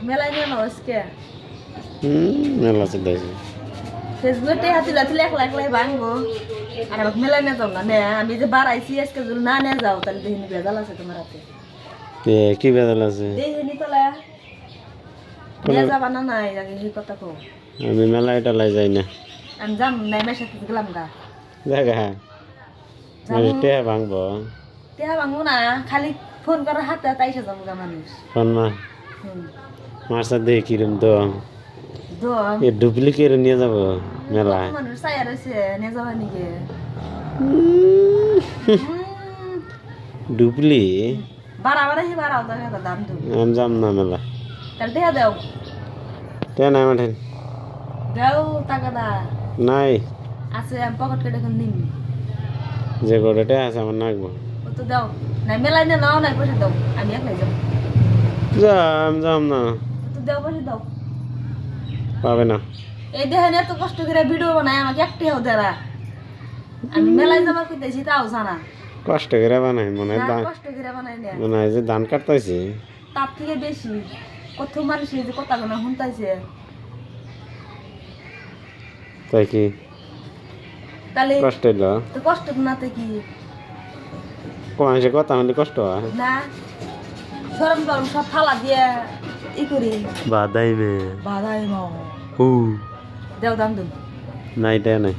মেলায় নিয়ে নাও আজকে মেলা চলতেছে ফেসবুকে হাতি লাতিলে একলা একলাই ভাঙবো আর আমাকে মেলায় নিয়ে যাও না নে আমি যে বাড়াইছি আজকে যদি না নিয়ে যাও তাহলে দেখিনি ভেজাল আছে তোমার হাতে কি বেদাল আছে দেখিনি তোলা নিয়ে যাবা না নাই আগে সেই কথা কো আমি মেলায় টালাই যাই না আমি যাম নাই মেয়ের সাথে গেলাম গা দেখা টেহা ভাঙবো টেহা ভাঙবো না খালি ফোন করার হাতে তাইসে যাবো গা মানুষ ফোন মারসা দেখি কিরম তো দম এ ডুপ্লিকেট নিয়ে যাবো মেলায় মানুষ চাইয়া রয়েছে নিয়ে যাবা নাকি ডুপ্লি বাড়াবাড়ি বাড়াও তো দাম তো আমি যাম না মেলা তাহলে টেহা দেও টেহা নাই মাঠেন দেও টাকা দা নাই আছে আমি পকেট কেটে এখন নিম যে কটা টেহা আছে আমার নাকবো ও তো দাও নাই মেলায় নিয়ে নাও নাই পয়সা দাও আমি একলাই যাবো যাম না তো দাও পয়সা দাও পাবে না এই দেখেন এত কষ্ট করে ভিডিও বানায় আমাকে একটি হও দেরা আমি মেলায় যাবার কইতেছি তাও জানা কষ্ট করে বানাই মনে হয় না, ধান কষ্ট করে বানাই না মনে হয় যে ধান কাটতেছি তার থেকে বেশি কত মানুষ এই যে কথা গোনা শুনতাইছে তাই কি তাহলে কষ্ট হইলো তো কষ্ট নাতে কি মানুষের কথা হলে কষ্ট হয় না সরম গরম সব ফালা দিয়ে ই করি বাদাই মে বাধাই মাও হু দেও দাম দেব নাই টেহা নাই